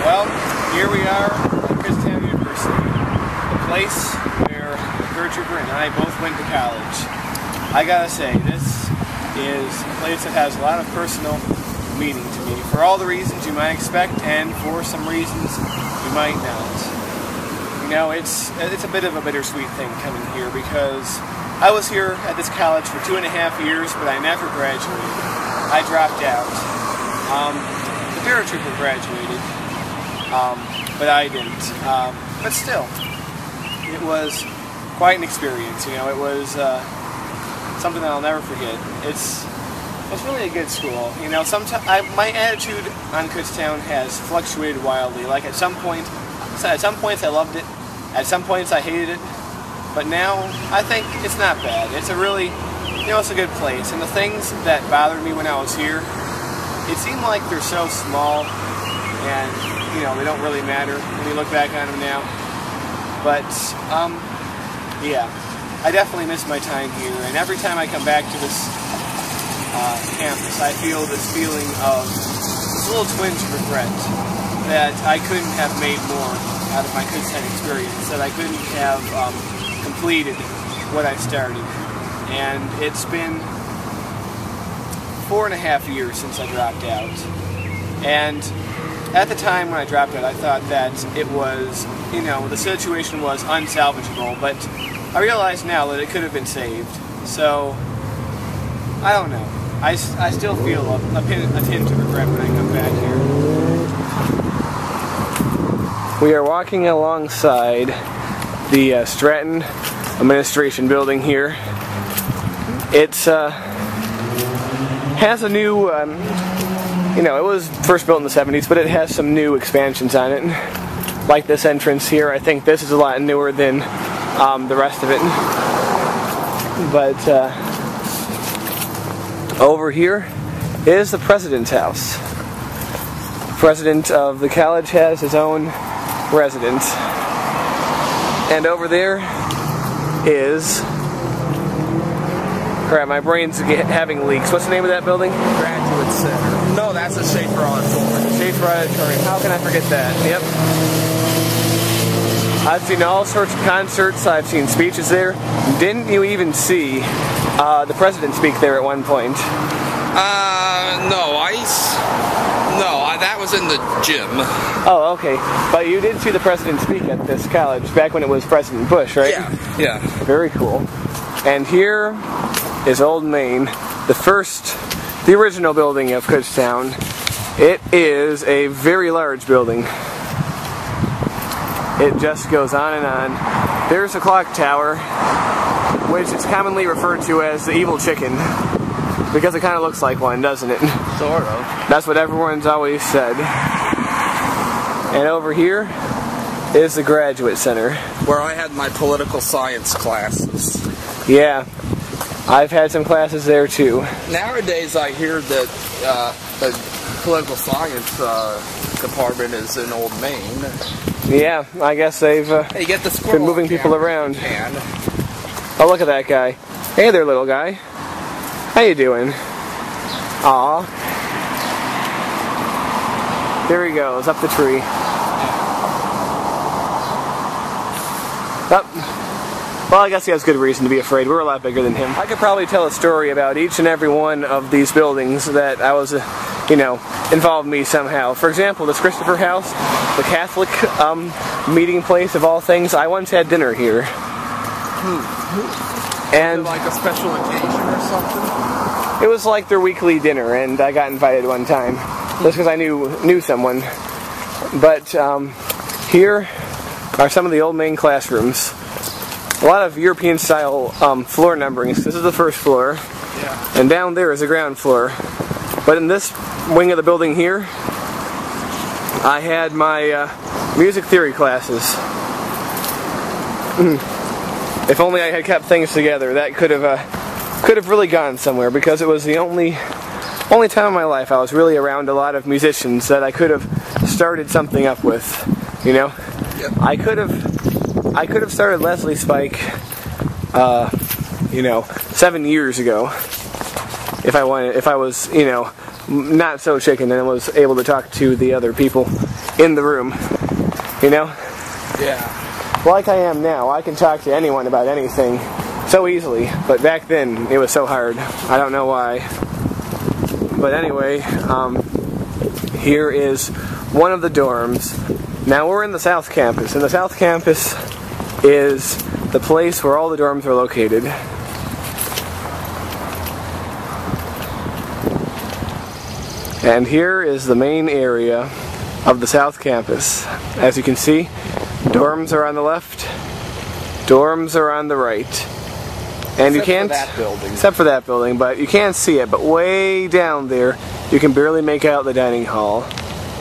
Well, here we are at Kutztown University, the place where the Paratrooper and I both went to college. I gotta say, this is a place that has a lot of personal meaning to me, for all the reasons you might expect and for some reasons you might not. You know, it's a bit of a bittersweet thing coming here because I was here at this college for 2.5 years, but I never graduated. I dropped out. The Paratrooper graduated. But I didn't. But still, it was quite an experience. You know, it was something that I'll never forget. It's really a good school. You know, sometimes my attitude on Kutztown has fluctuated wildly. Like at some points I loved it. At some points I hated it. But now I think it's not bad. It's a really, you know, it's a good place. And the things that bothered me when I was here, it seemed like they're so small and, you know, they don't really matter when you look back on them now. But, yeah, I definitely miss my time here, and every time I come back to this campus, I feel this feeling of this little twinge of regret that I couldn't have made more out of my Kutztown experience, that I couldn't have completed what I started. And it's been 4.5 years since I dropped out. And at the time when I dropped out, I thought that it was, you know, the situation was unsalvageable, but I realize now that it could have been saved. So, I don't know. I still feel a tinge of regret when I come back here. We are walking alongside the Stratton Administration building here. It's has a new, you know, it was first built in the 70s, but it has some new expansions on it. Like this entrance here, I think this is a lot newer than the rest of it. But over here is the president's house. The president of the college has his own residence. And over there is... Crap, my brain's having leaks. What's the name of that building? Graduate Center. No, that's a Schaefer Auditorium. Schaefer Auditorium. How can I forget that? Yep. I've seen all sorts of concerts. I've seen speeches there. Didn't you even see the president speak there at one point? No, that was in the gym. Oh, okay. But you did see the president speak at this college back when it was President Bush, right? Yeah. Very cool. And here is Old Main, the original building of Kutztown. It is a very large building. It just goes on and on. There's a clock tower, which is commonly referred to as the evil chicken, because it kind of looks like one, doesn't it? Sort of. That's what everyone's always said. And over here is the Graduate Center, where I had my political science classes. Yeah, I've had some classes there too. Nowadays I hear that the political science department is in Old Main. Yeah, I guess they've been moving people around. Oh, look at that guy. Hey there, little guy. How you doing? Aw. There he goes, up the tree. Up. Well, I guess he has good reason to be afraid. We're a lot bigger than him. I could probably tell a story about each and every one of these buildings that I was, you know, involved me somehow. For example, this Christopher House, the Catholic meeting place of all things. I once had dinner here. And like a special occasion or something? It was like their weekly dinner, and I got invited one time just because I knew someone. But here are some of the Old Main classrooms. A lot of European-style floor numberings. This is the first floor, yeah. And down there is the ground floor. But in this wing of the building here, I had my music theory classes. If only I had kept things together, that could have really gone somewhere, because it was the only time in my life I was really around a lot of musicians that I could have started something up with. You know, yep. I could have started Leslie Spike, you know, 7 years ago, if I was, you know, not so chicken and was able to talk to the other people in the room, you know? Yeah. Like I am now, I can talk to anyone about anything so easily, but back then it was so hard. I don't know why. But anyway, here is one of the dorms. Now we're in the South Campus, and the South Campus is the place where all the dorms are located. And here is the main area of the South Campus. As you can see, dorms are on the left, dorms are on the right. And you can't, except for that building, but you can't see it, but way down there, you can barely make out the dining hall.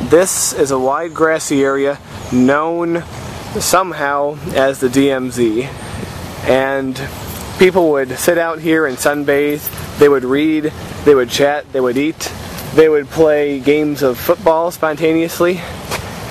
This is a wide grassy area known somehow as the DMZ. And people would sit out here and sunbathe, they would read, they would chat, they would eat, they would play games of football spontaneously,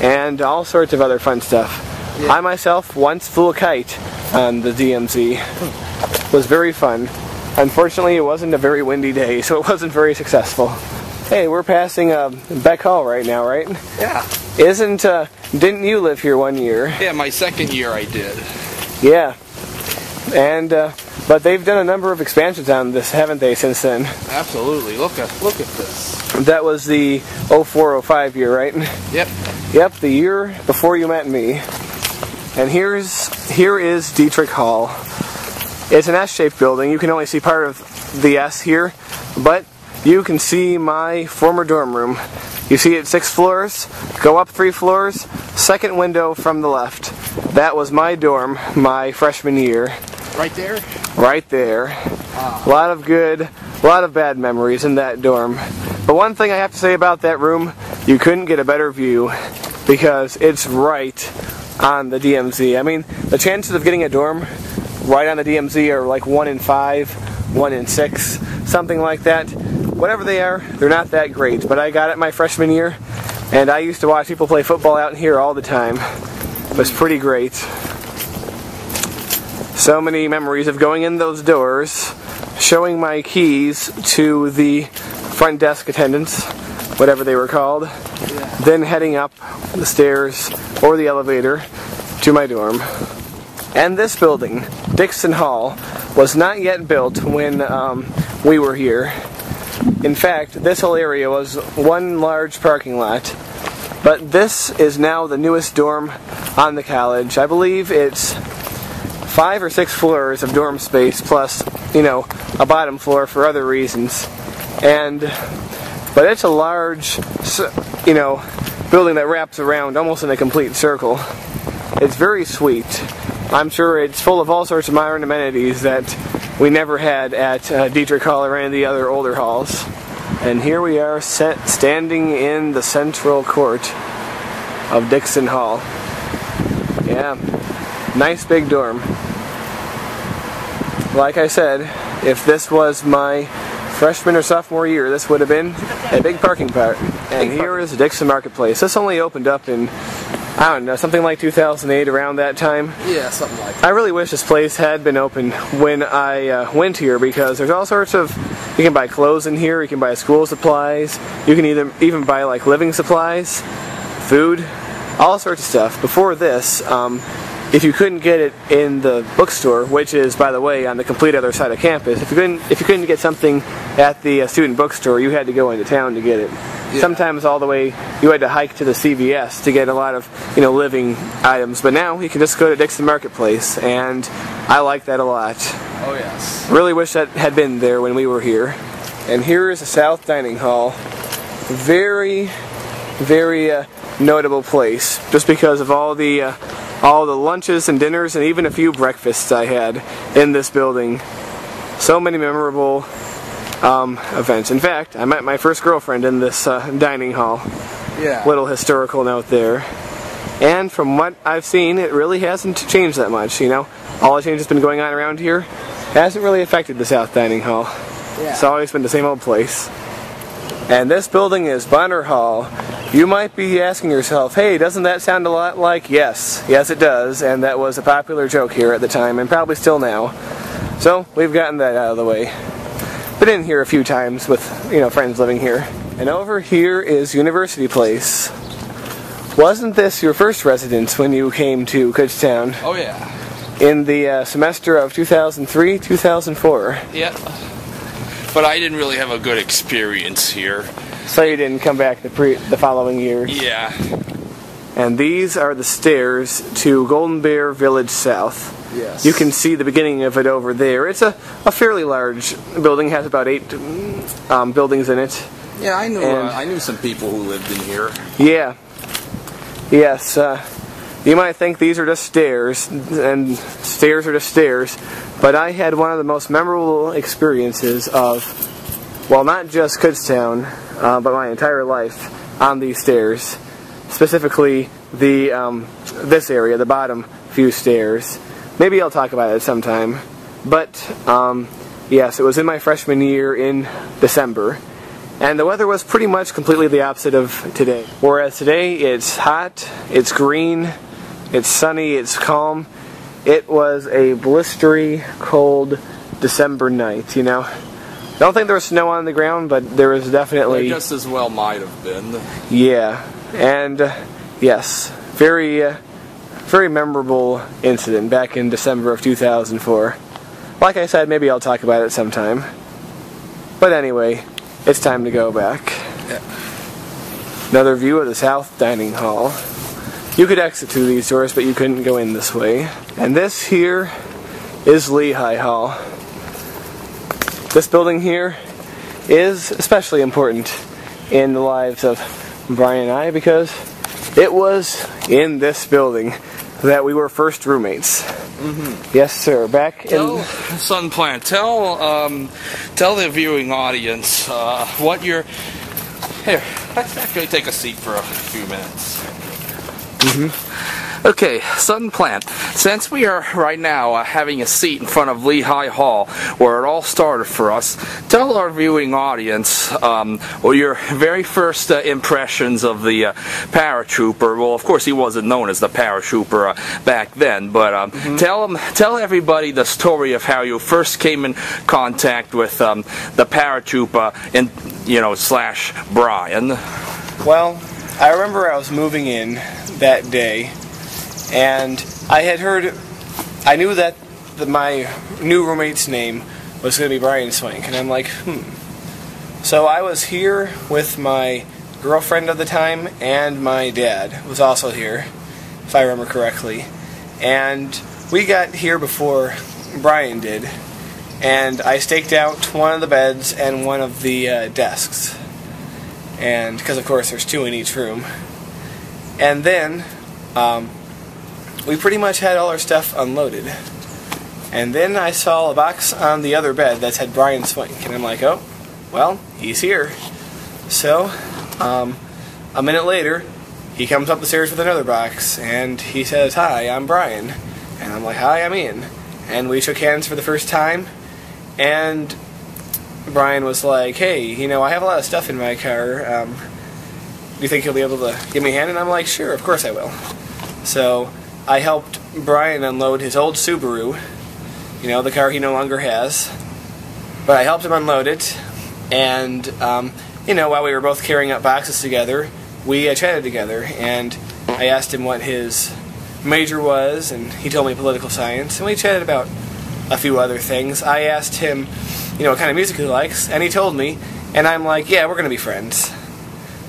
and all sorts of other fun stuff. Yeah. I myself once flew a kite on the DMZ. It was very fun. Unfortunately, it wasn't a very windy day, so it wasn't very successful. Hey, we're passing Beck Hall right now, right? Yeah. Didn't you live here 1 year? Yeah, my second year I did. Yeah. And, but they've done a number of expansions on this, haven't they, since then? Absolutely. Look at this. That was the 04-05 year, right? Yep. Yep, the year before you met me. And here is Dietrich Hall. It's an S-shaped building. You can only see part of the S here, but you can see my former dorm room. You see it 6 floors, go up 3 floors, second window from the left. That was my dorm, my freshman year. Right there? Right there. Wow. A lot of bad memories in that dorm. But one thing I have to say about that room, you couldn't get a better view because it's right on the DMZ. I mean, the chances of getting a dorm right on the DMZ are like 1 in 5, 1 in 6, something like that. Whatever they are, they're not that great. But I got it my freshman year, and I used to watch people play football out here all the time. It was pretty great. So many memories of going in those doors, showing my keys to the front desk attendants, whatever they were called, then heading up the stairs or the elevator to my dorm. And this building, Dixon Hall, was not yet built when we were here. In fact, this whole area was one large parking lot. But this is now the newest dorm on the college. I believe it's 5 or 6 floors of dorm space plus, you know, a bottom floor for other reasons. But it's a large, you know, building that wraps around almost in a complete circle. It's very sweet. I'm sure it's full of all sorts of modern amenities that we never had at Dietrich Hall or any of the other older halls. And here we are standing in the central court of Dixon Hall. Yeah, nice big dorm. Like I said, if this was my freshman or sophomore year, this would have been a big parking part. And here is Dixon Marketplace. This only opened up in, I don't know, something like 2008, around that time. Yeah, something like that. I really wish this place had been open when I went here, because there's all sorts of, you can buy clothes in here, you can buy school supplies, you can even buy like living supplies, food, all sorts of stuff. Before this, if you couldn't get it in the bookstore, which is, by the way, on the complete other side of campus, if you couldn't get something at the student bookstore, you had to go into town to get it. Yeah. Sometimes all the way, you had to hike to the CVS to get a lot of, you know, living items. But now you can just go to Dixon Marketplace, and I like that a lot. Oh yes. Really wish that had been there when we were here. And here is the South Dining Hall. Very, very notable place, just because of all the lunches and dinners and even a few breakfasts I had in this building. So many memorable events. In fact, I met my first girlfriend in this dining hall. Yeah. Little historical note there. And from what I've seen, it really hasn't changed that much, you know. All the change that's been going on around here hasn't really affected the South Dining Hall. Yeah. It's always been the same old place. And this building is Bonner Hall. You might be asking yourself, hey, doesn't that sound a lot like? Yes, it does, and that was a popular joke here at the time, and probably still now. So, we've gotten that out of the way. Been in here a few times with, you know, friends living here. And over here is University Place. Wasn't this your first residence when you came to Kutztown? Oh yeah. In the semester of 2003, 2004? Yeah. But I didn't really have a good experience here. So you didn't come back the following year? Yeah. And these are the stairs to Golden Bear Village South. Yes. You can see the beginning of it over there. It's a fairly large building, has about 8 buildings in it. Yeah, I knew some people who lived in here. Yeah. Yes. You might think these are just stairs, and stairs are just stairs, but I had one of the most memorable experiences of, well, not just Kutztown, but my entire life on these stairs. Specifically, this area, the bottom few stairs. Maybe I'll talk about it sometime. But, yes, it was in my freshman year in December. And the weather was pretty much completely the opposite of today. Whereas today, it's hot, it's green, it's sunny, it's calm. It was a blistery, cold December night, you know. I don't think there was snow on the ground, but there was definitely... There just as well might have been. Yeah. And, yes, very memorable incident back in December of 2004. Like I said, maybe I'll talk about it sometime. But anyway, it's time to go back. Yeah. Another view of the South Dining Hall. You could exit through these doors, but you couldn't go in this way. And this here is Lehigh Hall. This building here is especially important in the lives of Brian and I because it was in this building that we were first roommates. Mm-hmm. Yes, sir. Back in... Suddenplant, tell the viewing audience what you're... Here, let's actually take a seat for a few minutes. Mm-hmm. Okay, Suddenplant, since we are right now having a seat in front of Lehigh Hall, where it all started for us, tell our viewing audience your very first impressions of the Paratrooper. Well, of course, he wasn't known as the Paratrooper back then, but tell everybody the story of how you first came in contact with the Paratrooper and slash Brian. Well, I remember I was moving in that day, and I knew that my new roommate's name was going to be Brian Swank, and I'm like, So I was here with my girlfriend of the time, and my dad was also here, if I remember correctly. And we got here before Brian did, and I staked out one of the beds and one of the desks. And because of course there's 2 in each room. And then we pretty much had all our stuff unloaded. And then I saw a box on the other bed that said Brian Swank, and I'm like, oh, well, he's here. So a minute later, he comes up the stairs with another box, and he says, "Hi, I'm Brian." And I'm like, "Hi, I'm Ian." And we shook hands for the first time, and Brian was like, "Hey, I have a lot of stuff in my car. Do you think you'll be able to give me a hand?" And I'm like, "Sure, of course I will." So I helped Brian unload his old Subaru, the car he no longer has. But I helped him unload it, and while we were both carrying up boxes together, we chatted together, and I asked him what his major was, and he told me political science, and we chatted about a few other things. I asked him what kind of music he likes, and he told me, and I'm like, yeah, we're going to be friends.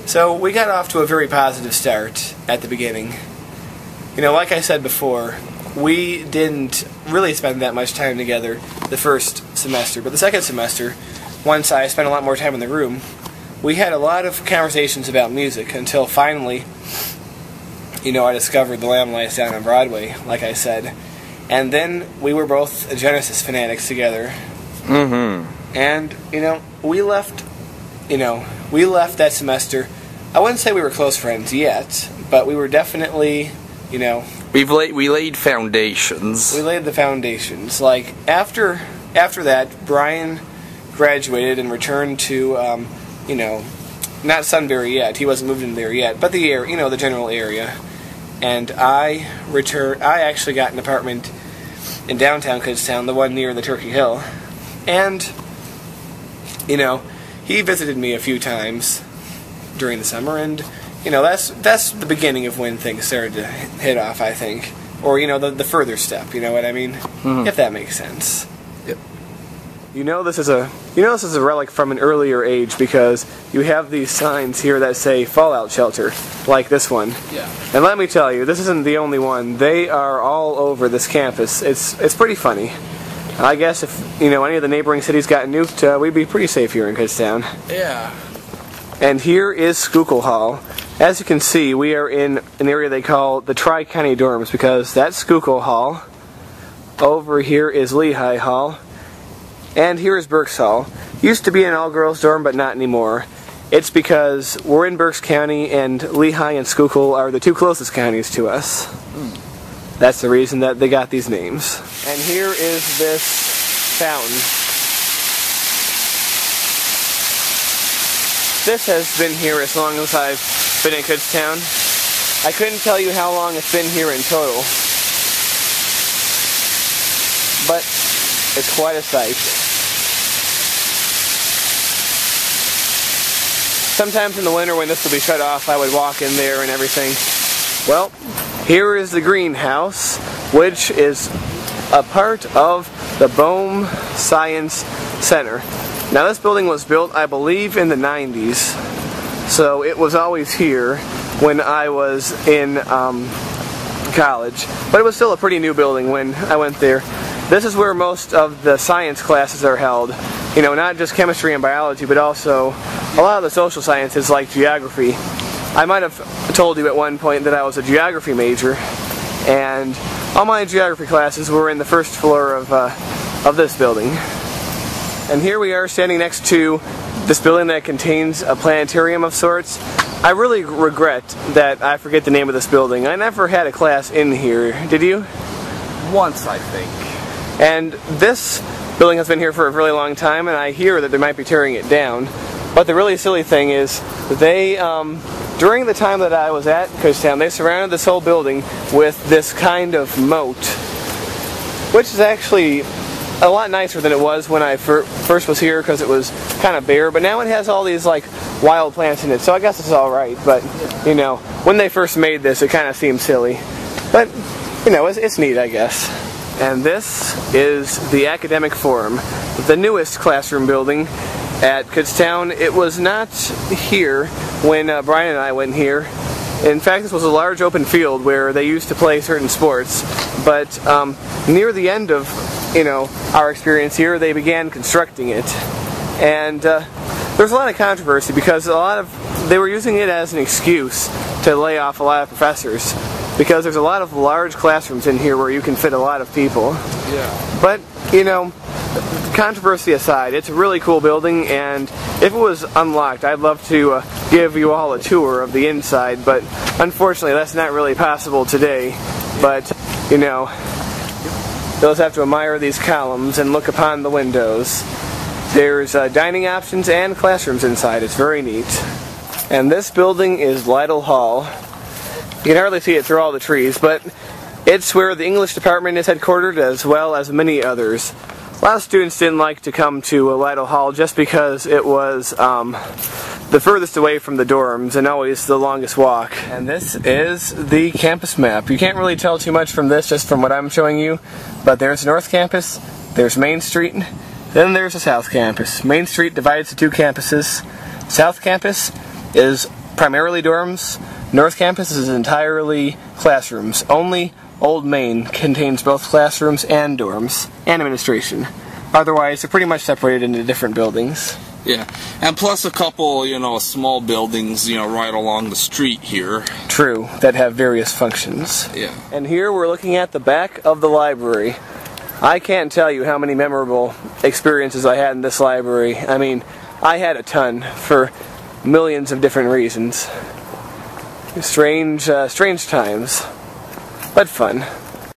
So we got off to a very positive start at the beginning. Like I said before, we didn't really spend that much time together the first semester, but the second semester, once I spent a lot more time in the room, we had a lot of conversations about music until finally, I discovered the Lamb Lies down on Broadway, like I said. And then we were both Genesis fanatics together. Mm-hmm. And, we left that semester. I wouldn't say we were close friends yet, but we were definitely, We laid foundations. We laid the foundations. Like, after that, Brian graduated and returned to, not Sunbury yet. He wasn't moved in there yet, but the area, the general area. And I actually got an apartment in downtown Kutztown, the one near the Turkey Hill. And, he visited me a few times during the summer, and, you know, that's the beginning of when things started to hit off, I think. Or, you know, the further step, you know what I mean? Mm-hmm. If that makes sense. Yep. You know this is a relic from an earlier age because you have these signs here that say fallout shelter, like this one. Yeah. And let me tell you, this isn't the only one. They are all over this campus. It's pretty funny. I guess if, you know, any of the neighboring cities got nuked, we'd be pretty safe here in Kutztown. Yeah. And here is Schuylkill Hall. As you can see, we are in an area they call the Tri-County dorms because that's Schuylkill Hall. Over here is Lehigh Hall. And here is Berks Hall. Used to be an all-girls dorm, but not anymore. It's because we're in Berks County, and Lehigh and Schuylkill are the two closest counties to us. That's the reason that they got these names. And here is this fountain. This has been here as long as I've been in Kutztown. I couldn't tell you how long it's been here in total, but it's quite a sight. Sometimes in the winter when this will be shut off, I would walk in there and everything. Well, here is the greenhouse, which is a part of the Bohm Science Center. Now this building was built, I believe, in the 90s, so it was always here when I was in college. But it was still a pretty new building when I went there. This is where most of the science classes are held. You know, not just chemistry and biology, but also a lot of the social sciences like geography. I might have told you at one point that I was a geography major, and all my geography classes were in the first floor of this building. And here we are standing next to this building that contains a planetarium of sorts. I really regret that I forget the name of this building. I never had a class in here. Did you? Once, I think. And this building has been here for a really long time, and I hear that they might be tearing it down. But the really silly thing is, they, during the time that I was at Kutztown, they surrounded this whole building with this kind of moat, which is actually a lot nicer than it was when I first was here because it was kind of bare, but now it has all these like wild plants in it, so I guess it's alright. But, you know, when they first made this, it kind of seemed silly. But, you know, it's neat, I guess. And this is the Academic Forum, the newest classroom building at Kutztown. It was not here when Brian and I went here. In fact, this was a large open field where they used to play certain sports, but near the end of, you know, our experience here, they began constructing it. And there's a lot of controversy because they were using it as an excuse to lay off a lot of professors, because there's a lot of large classrooms in here where you can fit a lot of people. Yeah. But, you know, controversy aside, it's a really cool building, and if it was unlocked, I'd love to give you all a tour of the inside, but unfortunately that's not really possible today. But, you know, you'll just have to admire these columns and look upon the windows. There's dining options and classrooms inside. It's very neat. And this building is Lehigh Hall. You can hardly see it through all the trees, but it's where the English department is headquartered, as well as many others. A lot of students didn't like to come to Lehigh Hall just because it was the furthest away from the dorms and always the longest walk. And this is the campus map. You can't really tell too much from this, just from what I'm showing you, but there's North Campus, there's Main Street, then there's the South Campus. Main Street divides the two campuses. South Campus is primarily dorms. North Campus is entirely classrooms. Only Old Main contains both classrooms and dorms, and administration. Otherwise, they're pretty much separated into different buildings. Yeah, and plus a couple, you know, small buildings, you know, right along the street here. True, that have various functions. Yeah. And here we're looking at the back of the library. I can't tell you how many memorable experiences I had in this library. I mean, I had a ton for millions of different reasons. Strange times, but fun.